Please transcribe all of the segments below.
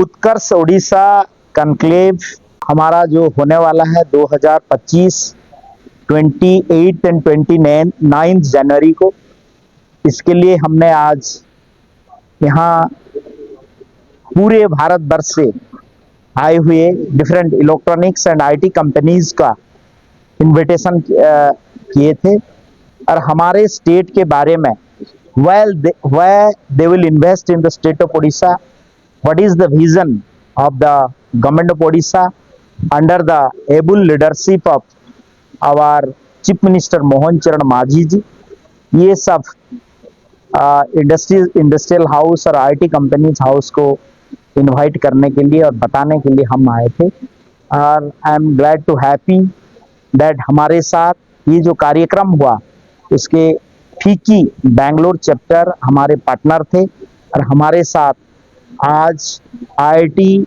उत्कर्ष Orissa conclave हमारा जो होने वाला है 2025 28 एंड 29 जनवरी को, इसके लिए हमने आज यहाँ पूरे भारत वर्ष से आए हुए different electronics and IT companies का इनविटेशन किए थे और हमारे स्टेट के बारे में where they will invest in the state of Odisha, what is the vision of the government of Odisha under the able leadership of our Chief Minister Mohan Charan Majhi जी, ये सब industrial house और IT companies house को invite करने के लिए और बताने के लिए हम आए थे। और I am glad to happy that हमारे साथ ये जो कार्यक्रम हुआ उसके फीकी बैंगलोर चैप्टर हमारे पार्टनर थे और हमारे साथ आज आईआईटी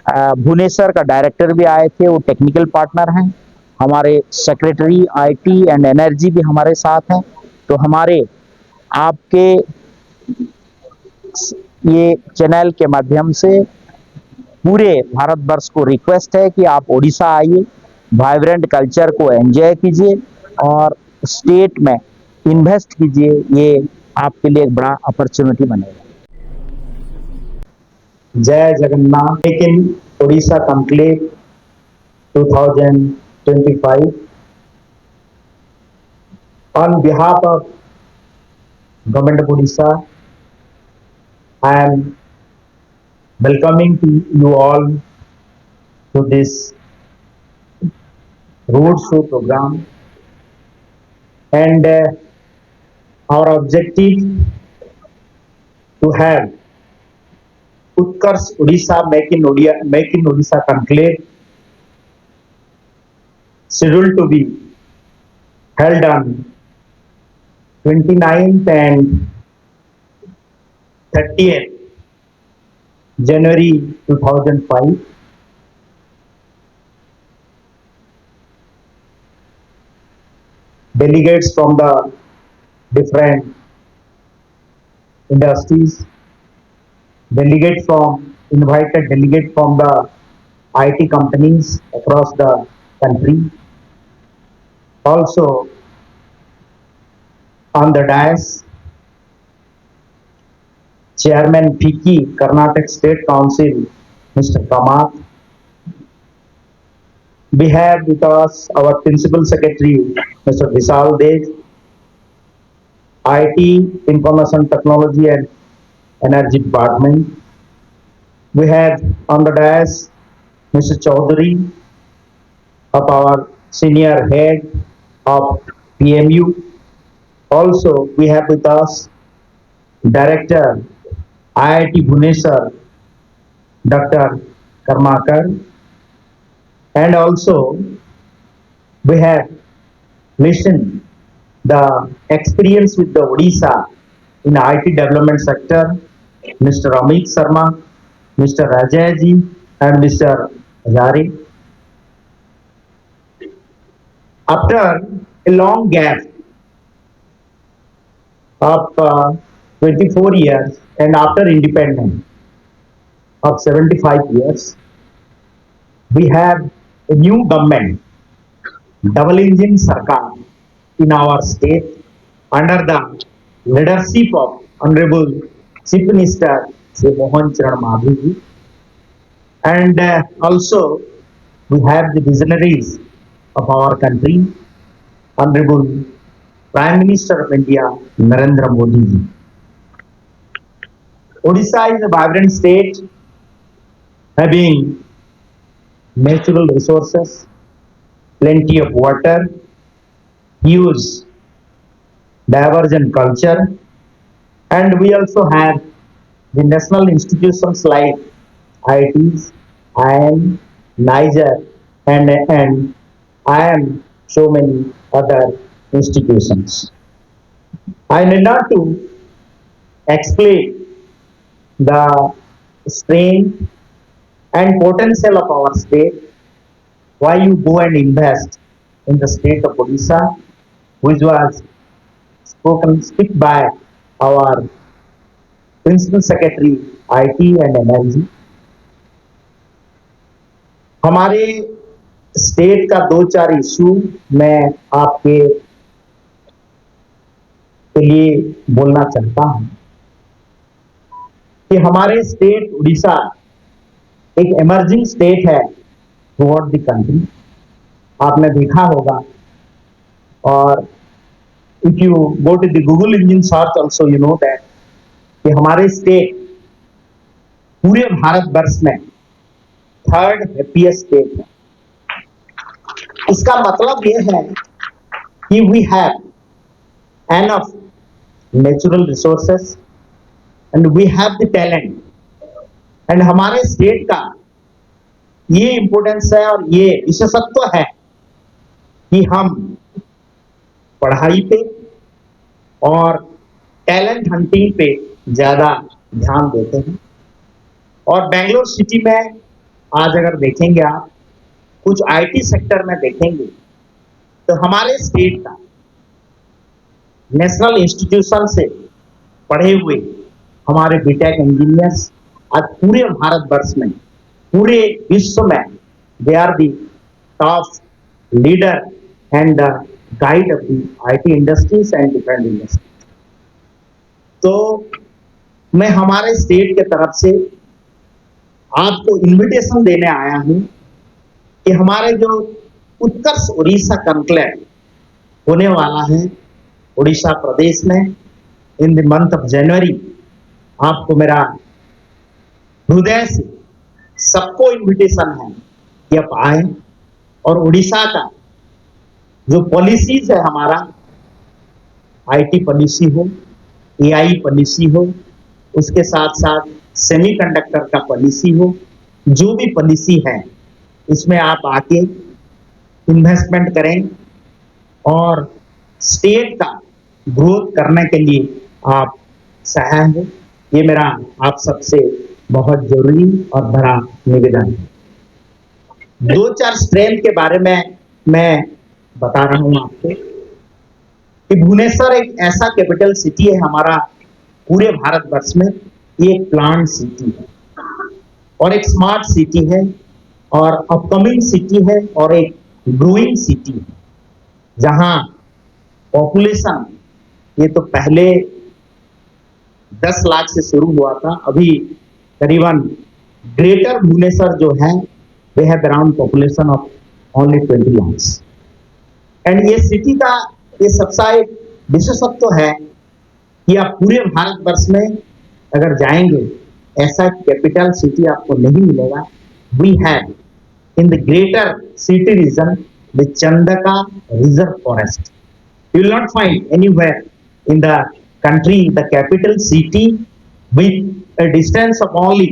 भुवनेश्वर का डायरेक्टर भी आए थे, वो टेक्निकल पार्टनर हैं। हमारे सेक्रेटरी आईटी एंड एनर्जी भी हमारे साथ हैं। तो हमारे आपके ये चैनल के माध्यम से पूरे भारतवर्ष को रिक्वेस्ट है कि आप ओडिशा आइए, वाइब्रेंट कल्चर को एंजॉय कीजिए और स्टेट में इन्वेस्ट कीजिए। ये आपके लिए एक बड़ा अपॉर्चुनिटी बनेगा। जय जगन्नाथ। लेकिन Odisha conclave 2025 on behalf of Government of Odisha, I am welcoming to you all to this road show program, and our objective to have Utkarsh Odisha Make in Odisha Conclave scheduled to be held on 29th and 30th January 2005. Delegates from the different industries, invited delegate from the IT companies across the country. Also on the dais, Chairman FICCI Karnataka State Council, Mr. Kamath. We have with us our Principal Secretary, Mr. Vishal Dej, IT, Information Technology and Energy Department. We have on the dais Mr. Chaudhary of our Senior Head of PMU. Also, we have with us Director IIT Bhubaneswar, Dr. Karmakar, and also we have listened the experience with the Odisha in IT development sector, Mr. Amit Sharma, Mr. Rajayji, and Mr. Hazari. After a long gap of 24 years and after independence of 75 years, we have a new government, double engine Sarkar in our state under the leadership of Honorable Chief Minister Sri Mohan Charan Majhi, and also we have the visionaries of our country, Honorable Prime Minister of India Narendra Modi ji. Odisha is a vibrant state having natural resources, plenty of water, huge divergent culture, and we also have the national institutions like IITs, IIM, Niger, and IIM, so many other institutions. I need not to explain the strength and potential of our state, why you go and invest in the state of Odisha, which was speak by our Principal Secretary IT and Energy. हमारे state का दो चार issue मैं आपके लिए बोलना चाहता हूं कि हमारे स्टेट उड़ीसा एक इमर्जिंग स्टेट है थ्रू आउट द कंट्री। आपने देखा होगा, और if you go to the Google engine search also you know that कि हमारे स्टेट पूरे भारतवर्ष में थर्ड हैप्पीएस्ट स्टेट है। इसका मतलब यह है कि we have enough natural resources and we have the talent. And हमारे स्टेट का ये इंपोर्टेंस है और ये विशेषत्व है कि हम पढ़ाई पे और टैलेंट हंटिंग पे ज्यादा ध्यान देते हैं। और बेंगलोर सिटी में आज अगर देखेंगे आप, कुछ आईटी सेक्टर में देखेंगे तो हमारे स्टेट का नेशनल इंस्टीट्यूशन से पढ़े हुए हमारे बीटेक इंजीनियर्स आज पूरे भारतवर्ष में, पूरे विश्व में they are the top leader and guide of the IT industries and different industries. तो मैं हमारे स्टेट के तरफ से आपको इनविटेशन देने आया हूं कि हमारे जो उत्कर्ष उड़ीसा कॉन्क्लेव होने वाला है उड़ीसा प्रदेश में in the month of January, आपको मेरा हृदय से सबको इनविटेशन है कि आप आए और उड़ीसा का जो पॉलिसीज है हमारा, आईटी पॉलिसी हो, एआई पॉलिसी हो, उसके साथ साथ सेमीकंडक्टर का पॉलिसी हो, जो भी पॉलिसी है इसमें आप आके इन्वेस्टमेंट करें और स्टेट का ग्रोथ करने के लिए आप सहाय हो। ये मेरा आप सबसे बहुत जरूरी और बड़ा निवेदन है। दो चार स्ट्रेंथ के बारे में मैं बता रहा हूं आपको कि भुवनेश्वर एक ऐसा कैपिटल सिटी है हमारा पूरे भारतवर्ष में। ये एक प्लांट सिटी है और एक स्मार्ट सिटी है और अपकमिंग सिटी है और एक ग्रोइंग सिटी है, जहां पॉपुलेशन ये तो पहले 10 लाख से शुरू हुआ था, अभी करीबन ग्रेटर भुवनेश्वर जो है we have around population of only 20 lakh. And ये सिटी का ये सबसे एक विशेषत्व है कि आप पूरे भारतवर्ष में अगर जाएंगे ऐसा कैपिटल सिटी आपको नहीं मिलेगा। We have in the greater city region the Chandaka reserve forest. You will not find anywhere in the country the capital city with a distance of only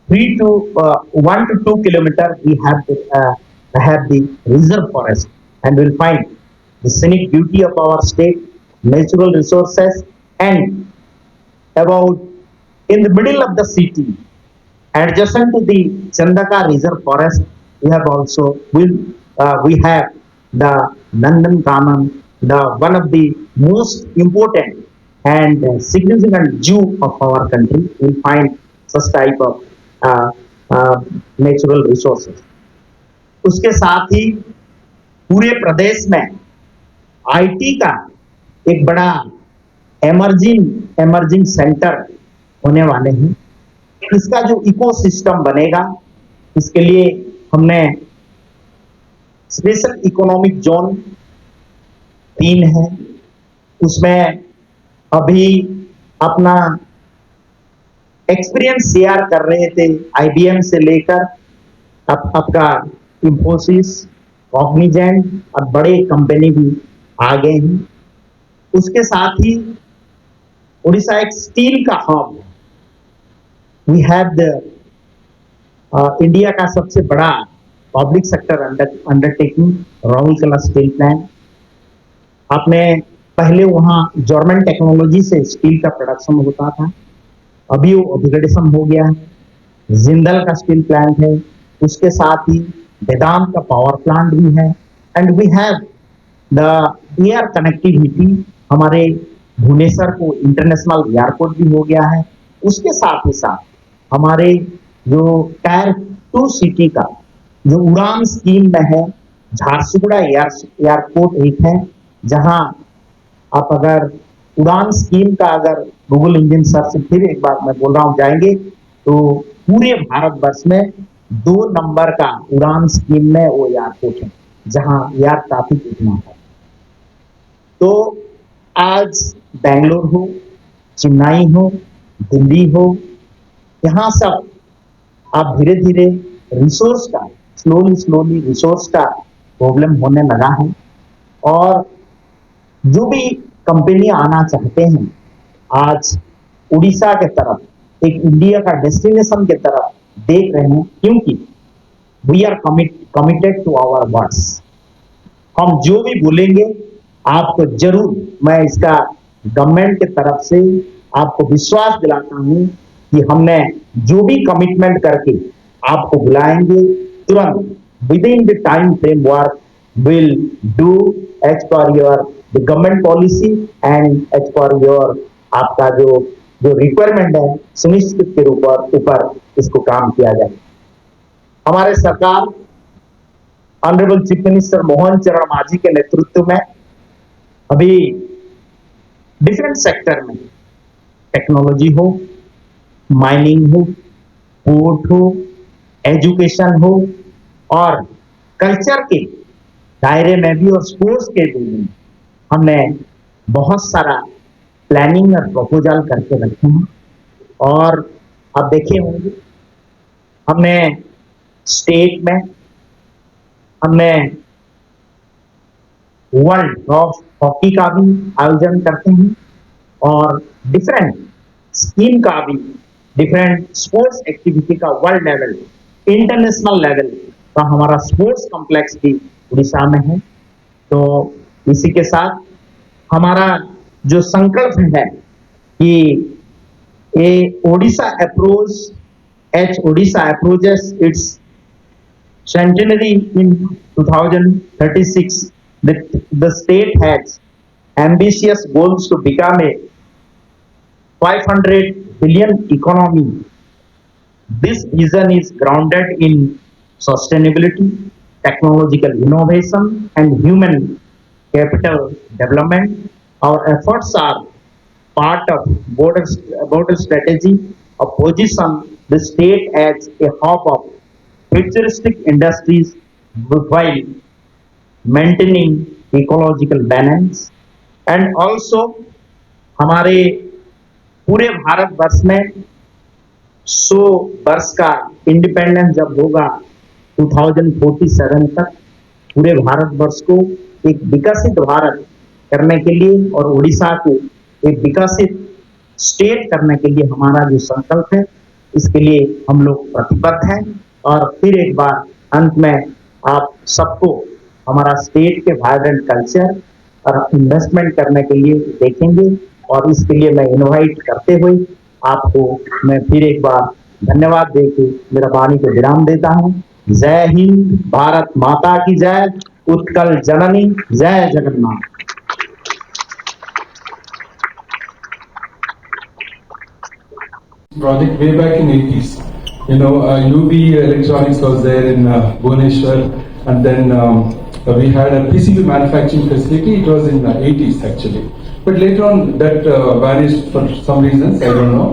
1 to 2 kilometer. We have the reserve forest, and we'll find the scenic beauty of our state, natural resources, and about in the middle of the city, adjacent to the Chandaka Reserve Forest, we have also we have the Nandankanan, the one of the most important and significant zoo of our country. We'll find such type of natural resources. उसके साथ ही पूरे प्रदेश में IT का एक बड़ा emerging centre होने वाले हैं। इसका जो इकोसिस्टम बनेगा, इसके लिए हमने स्पेशल इकोनॉमिक जोन 3 है, उसमें अभी अपना एक्सपीरियंस शेयर कर रहे थे आईबीएम से लेकर आपका इंफोसिस, कॉग्निजेंट और बड़े कंपनी भी आ गए हैं। उसके साथ ही उड़ीसा एक स्टील का हब है। वी हैव द इंडिया का सबसे बड़ा public sector undertaking Rourkela steel plant. आपने पहले वहां जर्मन टेक्नोलॉजी से स्टील का प्रोडक्शन होता था, अभी वो अपग्रेडेशन हो गया है। जिंदल का स्टील प्लांट है, उसके साथ ही वेदांत का पावर प्लांट भी है। And we have the air connectivity, हमारे भुवनेश्वर को इंटरनेशनल एयरपोर्ट भी हो गया है। उसके साथ ही साथ हमारे जो टायर 2 सिटी का जो उड़ान स्कीम में है, झारसुगुड़ा एयरपोर्ट एक है, जहां आप अगर उड़ान स्कीम का अगर गूगल इंजन सर्च से फिर एक बार मैं बोल रहा हूं जाएंगे तो पूरे भारतवर्ष में 2 नंबर का उड़ान स्कीम में वो एयरपोर्ट है जहां एयर ट्रैफिक इतना है। तो आज बेंगलोर हो, चेन्नई हो, दिल्ली हो, यहाँ सब आप धीरे धीरे रिसोर्स का स्लोली रिसोर्स का प्रॉब्लम होने लगा है और जो भी कंपनी आना चाहते हैं आज उड़ीसा के तरफ एक इंडिया का डेस्टिनेशन के तरफ देख रहे हैं, क्योंकि we are committed to our words. हम जो भी बोलेंगे आपको जरूर, मैं इसका गवर्नमेंट की तरफ से आपको विश्वास दिलाता हूं कि हमने जो भी कमिटमेंट करके आपको बुलाएंगे तुरंत within the time framework will do as per your the government policy and as per your आपका जो रिक्वायरमेंट है सुनिश्चित के ऊपर इसको काम किया जाए। हमारे सरकार ऑनरेबल चीफ मिनिस्टर मोहन चरण मांझी के नेतृत्व में अभी डिफरेंट सेक्टर में टेक्नोलॉजी हो, माइनिंग हो, पोर्ट हो, एजुकेशन हो और कल्चर के दायरे में भी और स्पोर्ट्स के भी हमने बहुत सारा प्लानिंग और प्रपोजल करके रखे हैं। और आप देखे होंगे हमने स्टेट में हमने वर्ल्ड ऑफ हॉकी का भी आयोजन करते हैं और डिफरेंट स्कीम का भी, डिफरेंट स्पोर्ट्स एक्टिविटी का वर्ल्ड लेवल, इंटरनेशनल लेवल का हमारा स्पोर्ट्स कॉम्प्लेक्स भी उड़ीसा में है। तो इसी के साथ हमारा जो संकल्प है कि as Odisha approach as Odisha approaches its centenary in 2036, the state has ambitious goals to become a 500 billion economy. This vision is grounded in sustainability, technological innovation, and human capital development. Our efforts are part of border strategy of position the state as a hub of futuristic industries while maintaining ecological balance। and also हमारे पूरे भारतवर्ष में 100 वर्ष का independence जब होगा 2047 तक पूरे भारतवर्ष को एक विकसित भारत करने के लिए और उड़ीसा को एक विकसित स्टेट करने के लिए हमारा जो संकल्प है इसके लिए हम लोग प्रतिबद्ध हैं। और फिर एक बार अंत में आप सबको हमारा स्टेट के वाइब्रेंट कल्चर और इन्वेस्टमेंट करने के लिए देखेंगे और इसके लिए मैं इनवाइट करते हुए आपको मैं फिर एक बार धन्यवाद देके मेरा वाणी को विराम देता हूं। जय हिंद, भारत माता की जय, उत्कल जननी, जय Jagannath. Project way back in 80s. UB Electronics was there in Bhubaneswar, and then we had a PCB manufacturing facility. It was in the 80s actually, but later on that vanished for some reasons, I don't know.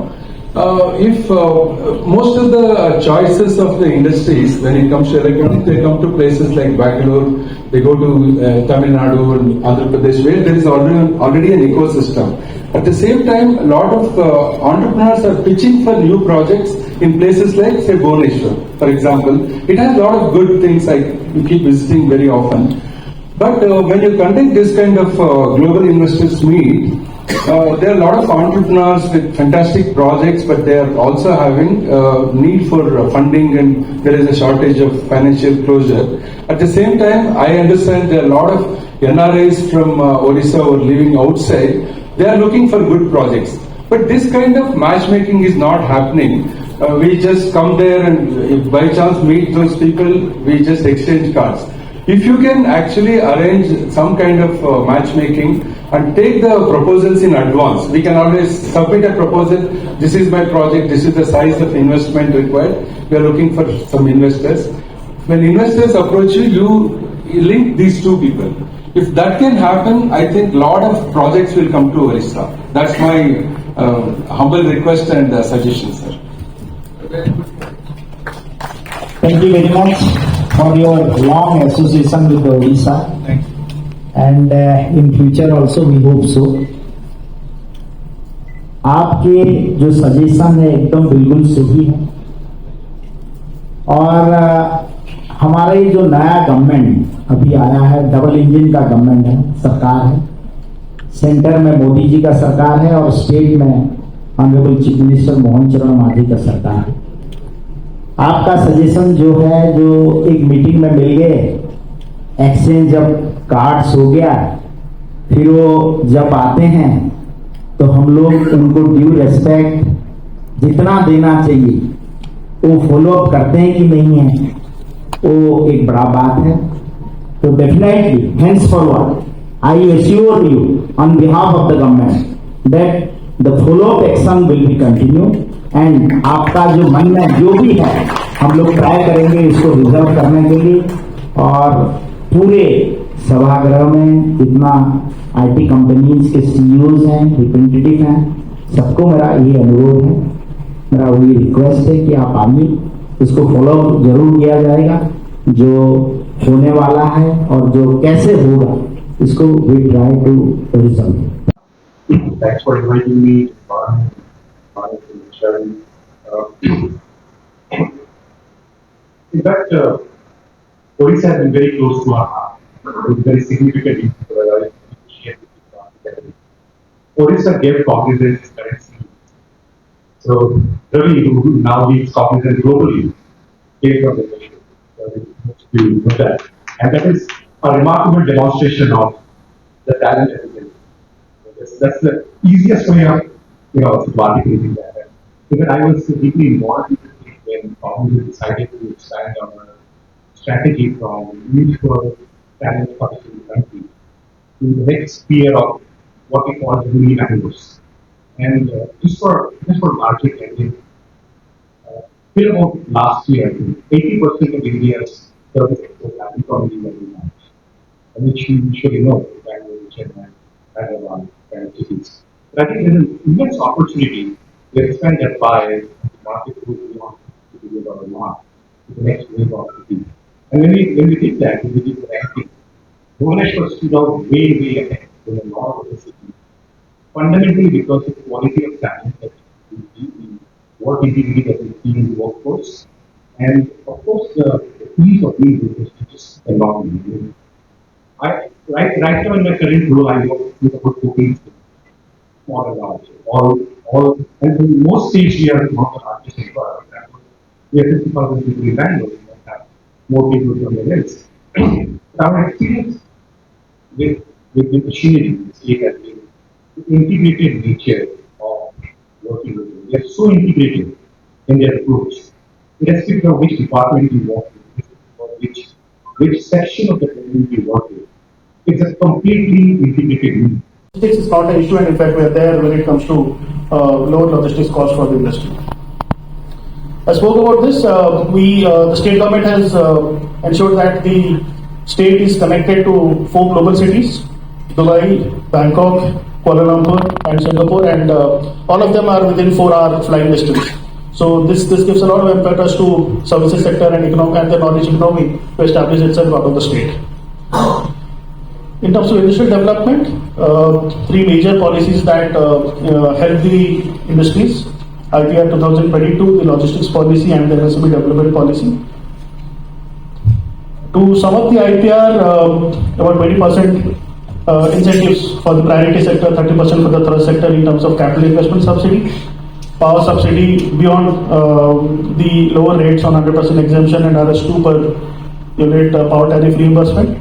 If most of the choices of the industries when it comes to electronics, they come to places like Bangalore, they go to Tamil Nadu and Andhra Pradesh, where there is already an ecosystem. At the same time, a lot of entrepreneurs are pitching for new projects in places like, say, Bhubaneswar, for example. It has a lot of good things you keep visiting very often. But when you conduct this kind of global investors meet, there are a lot of entrepreneurs with fantastic projects, but they are also having need for funding, and there is a shortage of financial closure. At the same time, I understand there are a lot of NRIs from Odisha who are living outside. They are looking for good projects. But this kind of matchmaking is not happening. We just come there and if by chance meet those people, we just exchange cards. If you can actually arrange some kind of matchmaking and take the proposals in advance, we can always submit a proposal. This is my project, this is the size of investment required. We are looking for some investors. when investors approach you, you link these two people. If that can happen, I think lot of projects will come to Orissa. That's my humble request and suggestion, sir. Thank you very much for your long association with Orissa. Thank you. And in future also we hope so. आपके जो suggestion है एकदम बिल्कुल सही है और हमारा ये जो नया गवर्नमेंट अभी आया है, डबल इंजन का गवर्नमेंट है, सरकार है। सेंटर में मोदी जी का सरकार है और स्टेट में ऑनरेबल चीफ मिनिस्टर मोहन चरण मांझी का सरकार है। आपका सजेशन जो है, जो एक मीटिंग में मिल गए, एक्सचेंज जब कार्ड्स हो गया, फिर वो जब आते हैं तो हम लोग उनको ड्यू रेस्पेक्ट जितना देना चाहिए वो फॉलो अप करते हैं कि नहीं है, वो एक बड़ा बात है। तो definitely hence forward I assure you on behalf of the government that the follow up action will be continue and आपका जो मन में जो भी है हम लोग ट्राई करेंगे इसको रिजर्व करने के लिए। और पूरे सभागृह में जितना आईटी कंपनीज के सीईओज हैं, रिप्रेजेंटेटिव हैं, सबको मेरा ये अनुरोध है, मेरा वही रिक्वेस्ट है कि आप आइए, इसको फॉलो जरूर किया जाएगा। जो होने वाला है और जो कैसे होगा इसको we try to resolve. Thanks for inviting me to sharing. In fact, Orissa has been very close to our heart. It's very significant. Orissa gave Cognizant its currency. So Ravi, who now leads Cognizant globally, came from the nation. You know that, and that is a remarkable demonstration of the talent and the That's the easiest way of, articulating that. Even I was deeply involved in it when Cognizant decided to expand on a strategy from mutual talent policy in the country to the next sphere of what we call green angles. And just for market ending, till about last year, 80% of India's service sector planning from India every month, and which you usually know, Bangalore, Chennai, Hyderabad, and cities. But I think there's an immense opportunity to expand that pie and market group beyond $50 billion mark to the next wave of cities. And when we did that, we did the ranking. Bhubaneswar stood out way ahead in a lot of the cities, fundamentally because of the quality of talent that we see, the work integrity that we see in the workforce, and of course the ease of doing business, which is phenomenal. Right now in my current role, I work with about 14 states, small and large. And in most states we are not the largest employer. For example, we have 50,000 people in Bangalore, we might have more people somewhere else. Our experience with the machinery in the state has been the integrated nature of working with them. They are so integrated in their approach. Irrespective of which department you work with, or which section of the community you work with, it's a completely integrated unit. Logistics is not an issue, and in fact, we are there when it comes to lower logistics cost for the industry. I spoke about this. The state government has ensured that the state is connected to 4 global cities: Dubai, Bangkok, Kuala Lumpur, and Singapore, and all of them are within 4-hour flying distance. So this gives a lot of impetus to services sector and the knowledge economy to establish itself out of the state. In terms of industrial development, 3 major policies that help the industries: IPR 2022, the logistics policy, and the MSME development policy. To sum up the IPR, about 20% incentives for the priority sector, 30% for the thrust sector in terms of capital investment subsidy, power subsidy beyond the lower rates on 100% exemption and RS2 per unit power tariff reimbursement.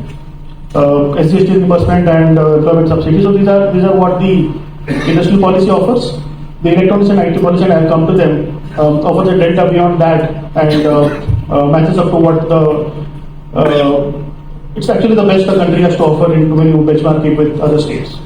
SGST reimbursement and employment subsidy. So these are what the industrial policy offers. The electronics and IT policy, and I'll come to them, offers a delta beyond that and matches up to what it's actually the best the country has to offer when you benchmark it with other states.